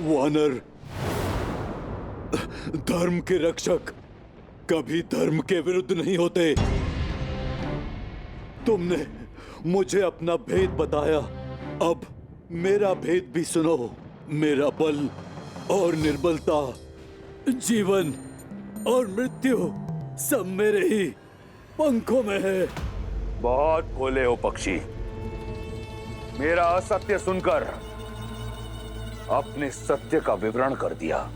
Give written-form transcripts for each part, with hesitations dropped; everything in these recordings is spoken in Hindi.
वानर धर्म के रक्षक कभी धर्म के विरुद्ध नहीं होते। तुमने मुझे अपना भेद बताया, अब मेरा भेद भी सुनो। मेरा बल और निर्बलता, जीवन और मृत्यु सब मेरे ही पंखों में है। बहुत भोले हो पक्षी। मेरा असत्य सुनकर अपने सत्य का विवरण कर दिया।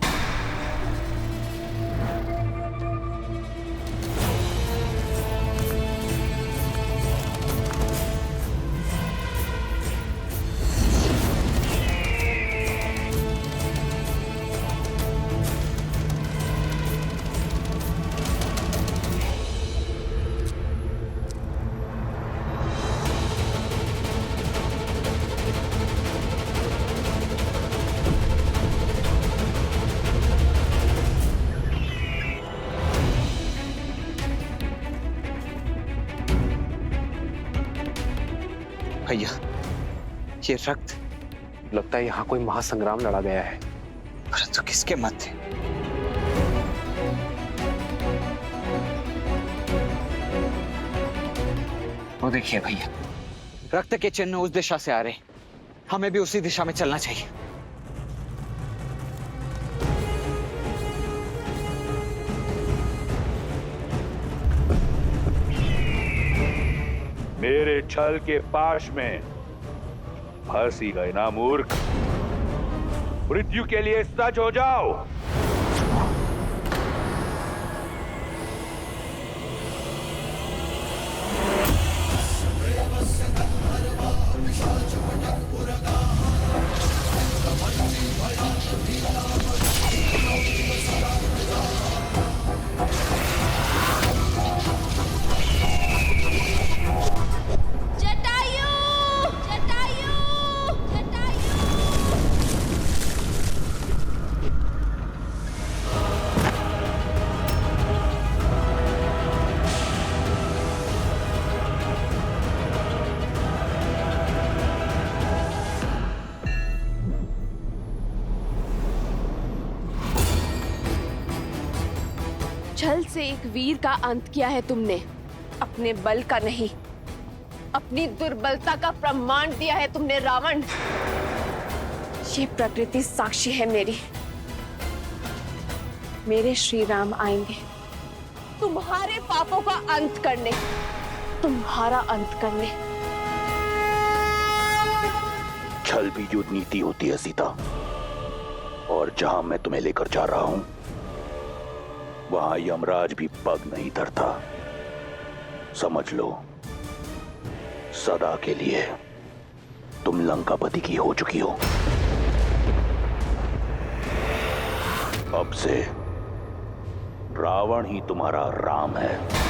भैया, ये रक्त लगता है यहाँ कोई महासंग्राम लड़ा गया है, परंतु किसके मध्य? वो देखिए भैया, रक्त के चिन्ह उस दिशा से आ रहे, हमें भी उसी दिशा में चलना चाहिए। मेरे छल के पाश में फंस ही गए ना मूर्ख। मृत्यु के लिए सच हो जाओ। छल से एक वीर का अंत किया है तुमने, अपने बल का नहीं, अपनी दुर्बलता का प्रमाण दिया है तुमने रावण। ये प्रकृति साक्षी है मेरी। मेरे श्री राम आएंगे तुम्हारे पापों का अंत करने, तुम्हारा अंत करने। छल भी युद्ध नीति होती है सीता, और जहां मैं तुम्हें लेकर जा रहा हूं वहां यमराज भी पग नहीं धरता। समझ लो, सदा के लिए तुम लंकापति की हो चुकी हो। अब से रावण ही तुम्हारा राम है।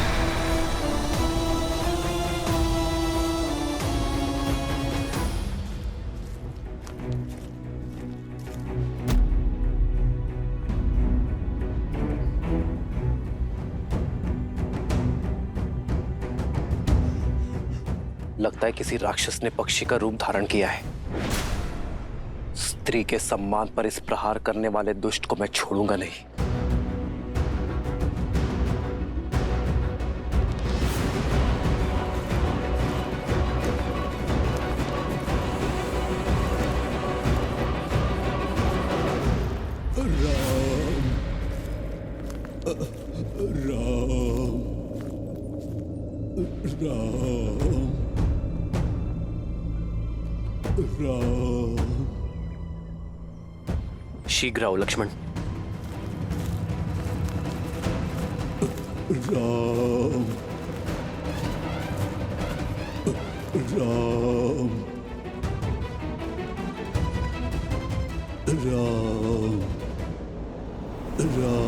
लगता है किसी राक्षस ने पक्षी का रूप धारण किया है। स्त्री के सम्मान पर इस प्रहार करने वाले दुष्ट को मैं छोड़ूंगा नहीं। शीघ्र आओ लक्ष्मण। राम राम राम राम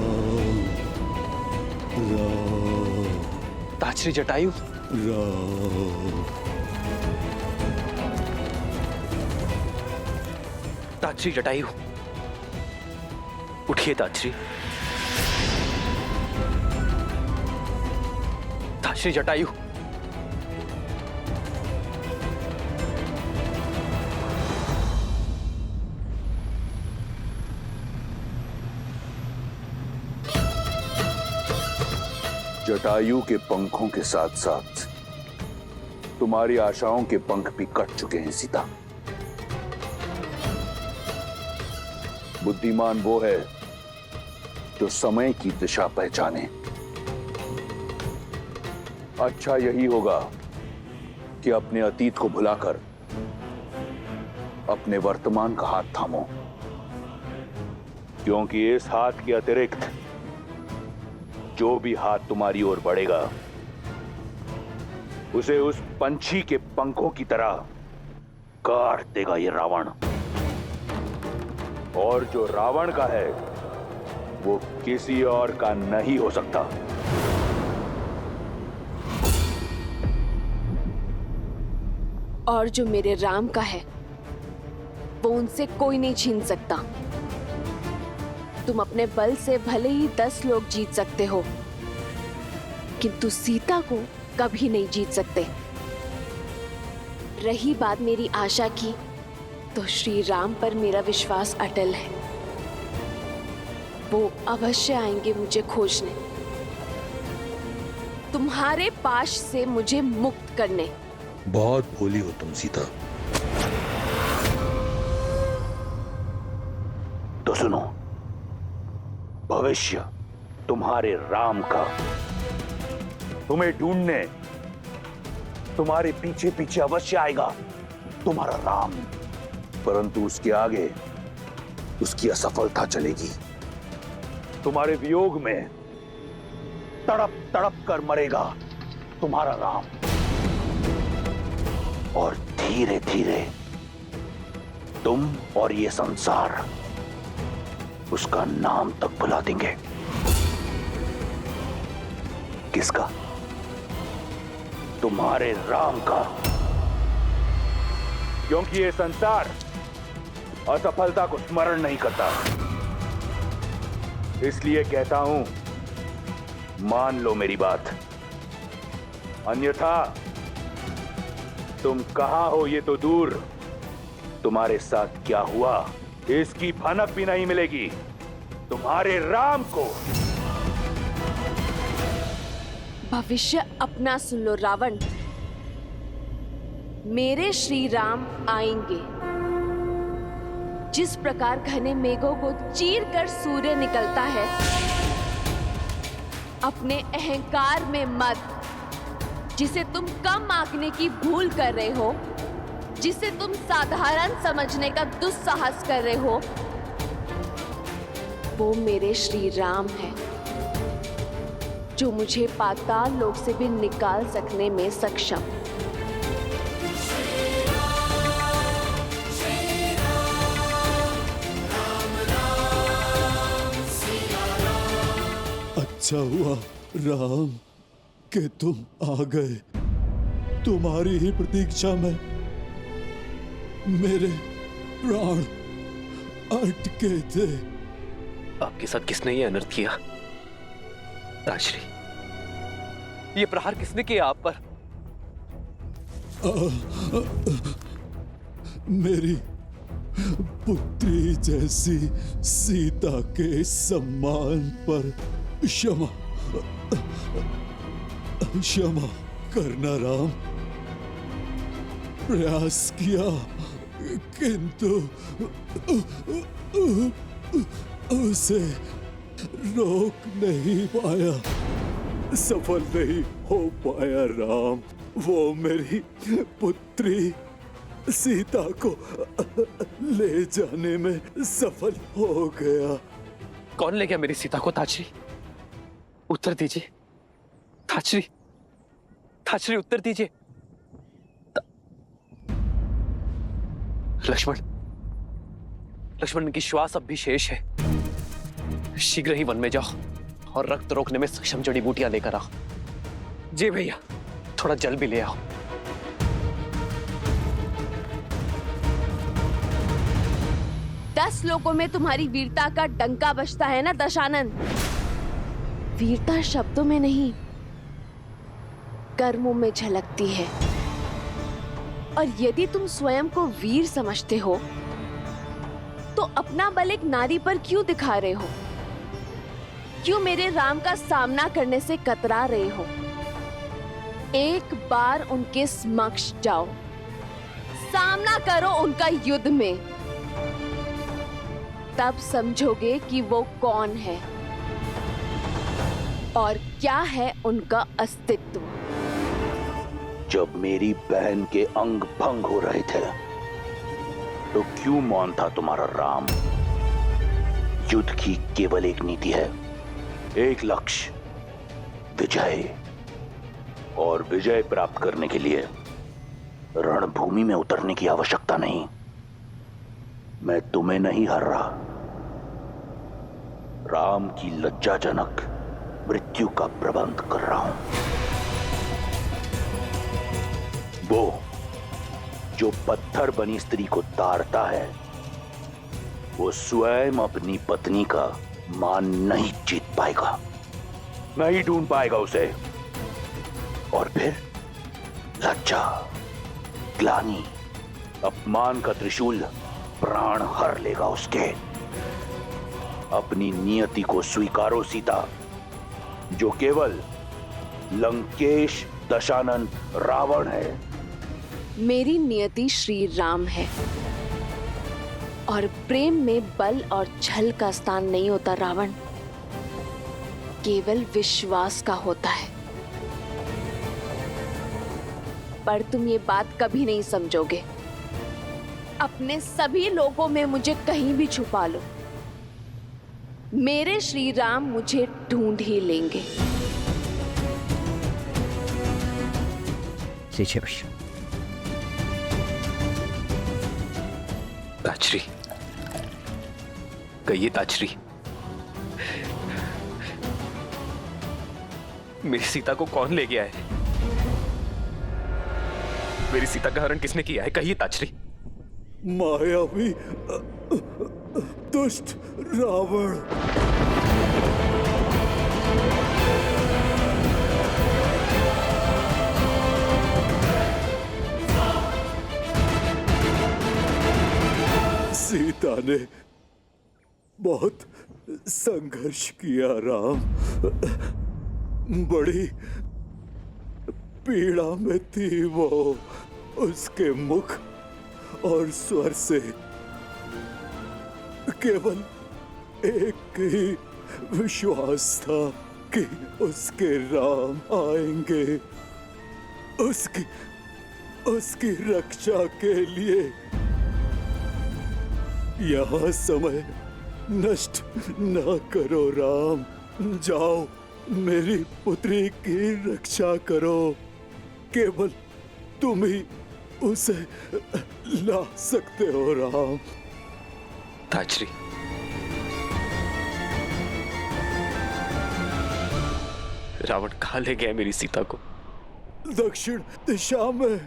राम। ताछरी जटायु। राम ताछरी जटायु, उठिए ताछरी। ताछरी जटायु, जटायु के पंखों के साथ साथ तुम्हारी आशाओं के पंख भी कट चुके हैं सीता। बुद्धिमान वो है जो समय की दिशा पहचाने। अच्छा यही होगा कि अपने अतीत को भुलाकर अपने वर्तमान का हाथ थामो, क्योंकि इस हाथ के अतिरिक्त जो भी हाथ तुम्हारी ओर बढ़ेगा उसे उस पंछी के पंखों की तरह काट देगा ये रावण। और जो रावण का है वो किसी और का नहीं हो सकता। और जो मेरे राम का है वो उनसे कोई नहीं छीन सकता। तुम अपने बल से भले ही 10 लोग जीत सकते हो, किंतु सीता को कभी नहीं जीत सकते। रही बात मेरी आशा की, तो श्री राम पर मेरा विश्वास अटल है। वो अवश्य आएंगे मुझे खोजने, तुम्हारे पाश से मुझे मुक्त करने। बहुत भोली हो तुम सीता। तो सुनो, भविष्य तुम्हारे राम का तुम्हें ढूंढने तुम्हारे पीछे पीछे अवश्य आएगा, तुम्हारा राम। परंतु उसके आगे उसकी असफलता चलेगी। तुम्हारे वियोग में तड़प तड़प कर मरेगा तुम्हारा राम, और धीरे धीरे तुम और ये संसार उसका नाम तक भुला देंगे। किसका? तुम्हारे राम का। क्योंकि ये संसार असफलता को स्मरण नहीं करता। इसलिए कहता हूं, मान लो मेरी बात, अन्यथा तुम कहां हो ये तो दूर, तुम्हारे साथ क्या हुआ इसकी भनक भी नहीं मिलेगी तुम्हारे राम को। भविष्य अपना सुन लो रावण। मेरे श्री राम आएंगे। जिस प्रकार घने मेघों को चीर कर सूर्य निकलता है, अपने अहंकार में मत, जिसे तुम कम आंकने की भूल कर रहे हो, जिसे तुम साधारण समझने का दुस्साहस कर रहे हो, वो मेरे श्री राम है, जो मुझे पाताल लोक से भी निकाल सकने में सक्षम। अच्छा हुआ राम कि तुम आ गए। तुम्हारी ही प्रतीक्षा में मेरे प्राण अटके थे। आपके साथ किसने ये अनर्थ किया? ताश्री, ये प्रहार किसने किया आप पर? मेरी पुत्री जैसी सीता के सम्मान पर क्षमा क्षमा करना राम। प्रयास किया किंतु उसे रोक नहीं पाया, सफल नहीं हो पाया राम। वो मेरी पुत्री सीता को ले जाने में सफल हो गया। कौन ले गया मेरी सीता को? ताश्री, उत्तर दीजिए। ताश्री, ताश्री, उत्तर दीजिए। लक्ष्मण, लक्ष्मण की श्वास अब भी शेष है। शीघ्र ही वन में जाओ और रक्त रोकने में सक्षम जड़ी बूटियां लेकर आओ। जी भैया, थोड़ा जल भी ले आओ। दस लोगों में तुम्हारी वीरता का डंका बजता है ना दशानन? वीरता शब्दों में नहीं, कर्मों में झलकती है। और यदि तुम स्वयं को वीर समझते हो, तो अपना बल एक नारी पर क्यों दिखा रहे हो? क्यों मेरे राम का सामना करने से कतरा रहे हो? एक बार उनके समक्ष जाओ, सामना करो उनका युद्ध में, तब समझोगे कि वो कौन है और क्या है उनका अस्तित्व। जब मेरी बहन के अंग भंग हो रहे थे तो क्यों मौन था तुम्हारा राम? युद्ध की केवल एक नीति है, एक लक्ष्य, विजय। और विजय प्राप्त करने के लिए रणभूमि में उतरने की आवश्यकता नहीं। मैं तुम्हें नहीं हर रहा, राम की लज्जाजनक मृत्यु का प्रबंध कर रहा हूं। वो जो पत्थर बनी स्त्री को ताड़ता है, वो स्वयं अपनी पत्नी का मान नहीं जीत पाएगा, नहीं ढूंढ पाएगा उसे, और फिर लज्जा, ग्लानि, अपमान का त्रिशूल प्राण हर लेगा उसके। अपनी नियति को स्वीकारो सीता, जो केवल लंकेश दशानन रावण है। मेरी नियति श्री राम है, और प्रेम में बल और छल का स्थान नहीं होता रावण, केवल विश्वास का होता है। पर तुम ये बात कभी नहीं समझोगे। अपने सभी लोगों में मुझे कहीं भी छुपा लो, मेरे श्री राम मुझे ढूंढ ही लेंगे। ताचरी, कहिए ताचरी, मेरी सीता को कौन ले गया है? मेरी सीता का हरण किसने किया है? कहिए ताचरी। मायावी दुष्ट रावण। सीता ने बहुत संघर्ष किया राम, बड़ी पीड़ा में थी वो। उसके मुख और स्वर से केवल एक ही विश्वास था कि उसके राम आएंगे, उसकी रक्षा के लिए। यहाँ समय नष्ट न करो राम, जाओ मेरी पुत्री की रक्षा करो, केवल तुम ही उसे ला सकते हो राम। ताचरी, रावण कहाँ ले गया मेरी सीता को? दक्षिण दिशा में,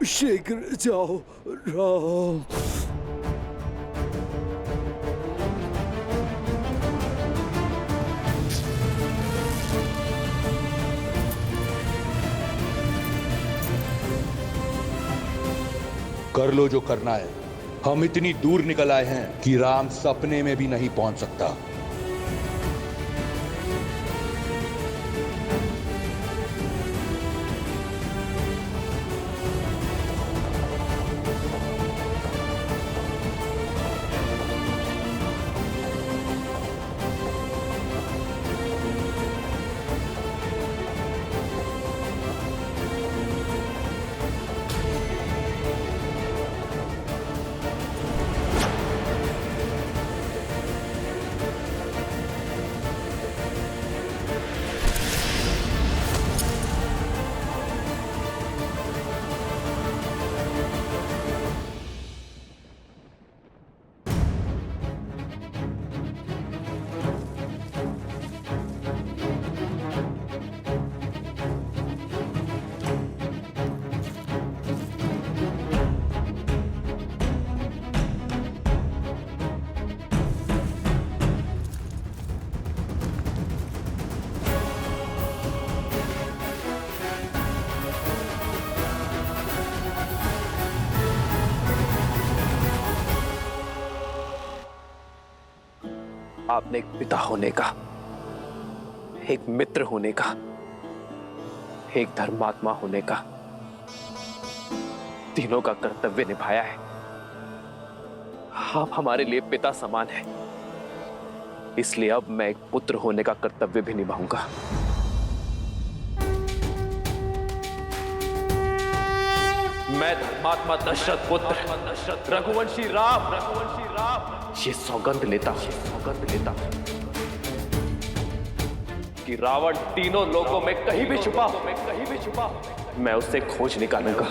शीघ्र जाओ राम। कर लो जो करना है। हम इतनी दूर निकल आए हैं कि राम सपने में भी नहीं पहुंच सकता। आपने एक पिता होने का, एक मित्र होने का, एक धर्मात्मा होने का, तीनों का कर्तव्य निभाया है। आप हमारे लिए पिता समान हैं, इसलिए अब मैं एक पुत्र होने का कर्तव्य भी निभाऊंगा। मैं धर्मात्मा दशरथ पुत्र रघुवंशी राम ये सौगंध लेता हूं कि रावण तीनों लोकों में कहीं भी छुपा हो, मैं उसे खोज निकालूंगा।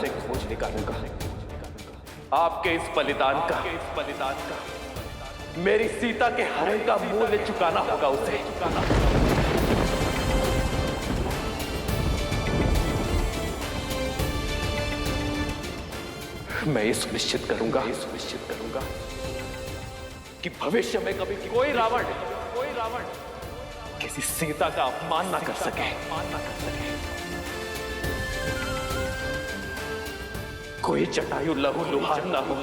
आपके इस बलिदान का मेरी सीता के हरण का मूल्य चुकाना होगा उसे। मैं ये सुनिश्चित करूंगा कि भविष्य में कभी कोई रावण किसी सीता का अपमान ना कर सके। कोई जटायु लहू लुहार ना हो।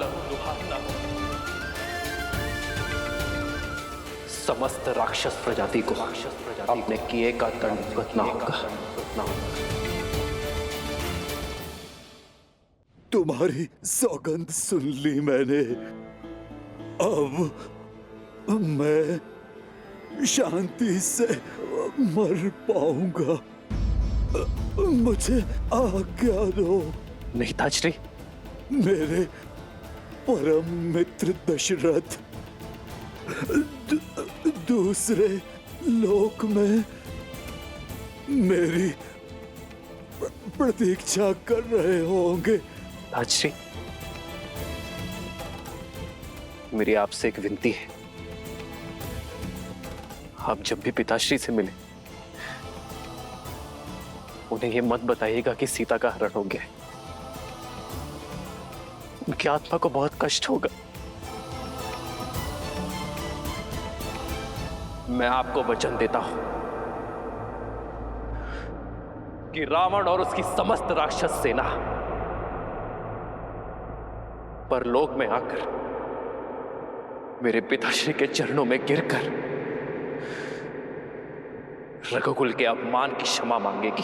समस्त राक्षस प्रजाति को अपने किए का दंड भुगतना होगा। तुम्हारी सौगंध सुन ली मैंने। अब मैं शांति से मर पाऊंगा। मुझे आज्ञा दो। नहीं ताजश्री, मेरे परम मित्र दशरथ दूसरे लोक में मेरी प्रतीक्षा कर रहे होंगे। ताजश्री, मेरी आपसे एक विनती है। आप जब भी पिताश्री से मिले उन्हें यह मत बताइएगा कि सीता का हरण हो गया है। उनकी आत्मा को बहुत कष्ट होगा। मैं आपको वचन देता हूं कि रावण और उसकी समस्त राक्षस सेना परलोक में आकर मेरे पिताश्री के चरणों में गिरकर रघुकुल के अपमान की क्षमा मांगेगी।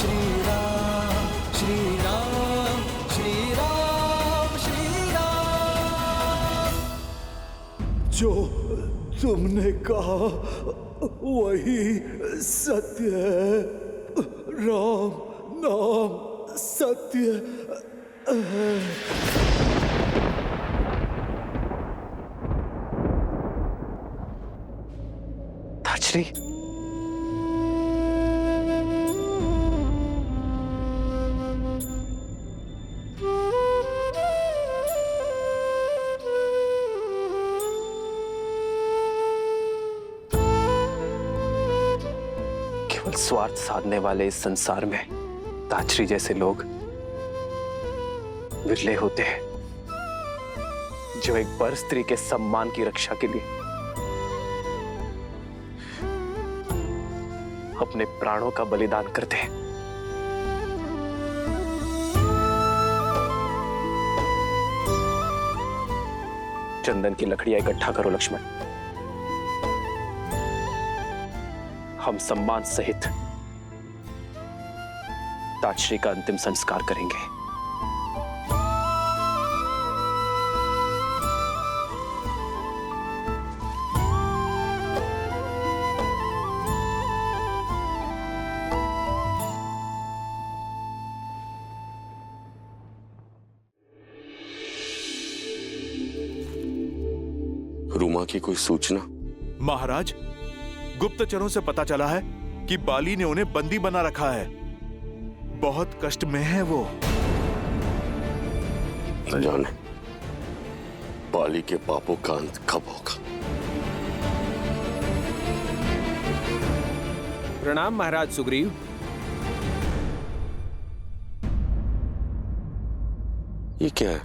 श्री राम श्री राम श्री राम श्री राम। जो तुमने कहा वही सत्य है। राम नाम सत्य है। ताजश्री, केवल स्वार्थ साधने वाले इस संसार में ताजश्री जैसे लोग विरले होते हैं, जो एक पर स्त्री के सम्मान की रक्षा के लिए अपने प्राणों का बलिदान करते हैं। चंदन की लकड़ियां इकट्ठा करो लक्ष्मण। हम सम्मान सहित ताजश्री का अंतिम संस्कार करेंगे। रूमा की कोई सूचना? महाराज, गुप्तचरों से पता चला है कि बाली ने उन्हें बंदी बना रखा है। बहुत कष्ट में है वो। न जाने बाली के पापों का अंत कब होगा। प्रणाम महाराज सुग्रीव। ये क्या है?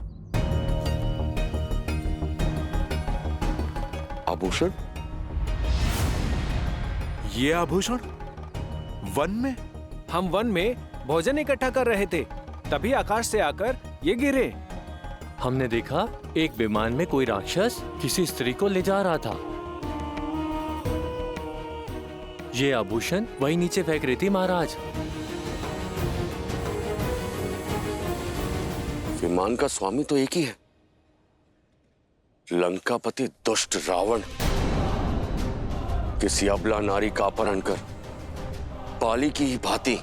आभूषण? ये आभूषण वन में? हम वन में भोजन इकट्ठा कर रहे थे, तभी आकाश से आकर ये गिरे। हमने देखा एक विमान में कोई राक्षस किसी स्त्री को ले जा रहा था। ये आभूषण वही नीचे फेंक रही थी महाराज। विमान का स्वामी तो एक ही है, लंकापति दुष्ट रावण। किसी अबला नारी का अपहरण कर पाली की ही भांति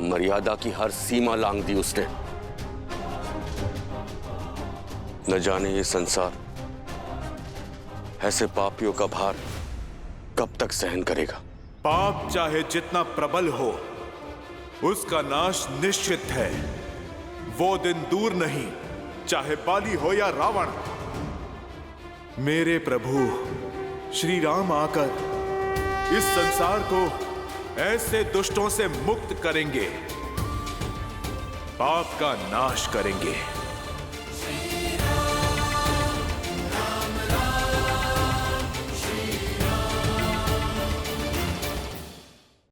मर्यादा की हर सीमा लांघ दी उसने। न जाने ये संसार ऐसे पापियों का भार कब तक सहन करेगा। पाप चाहे जितना प्रबल हो, उसका नाश निश्चित है। वो दिन दूर नहीं, चाहे बाली हो या रावण। मेरे प्रभु श्री राम आकर इस संसार को ऐसे दुष्टों से मुक्त करेंगे, पाप का नाश करेंगे।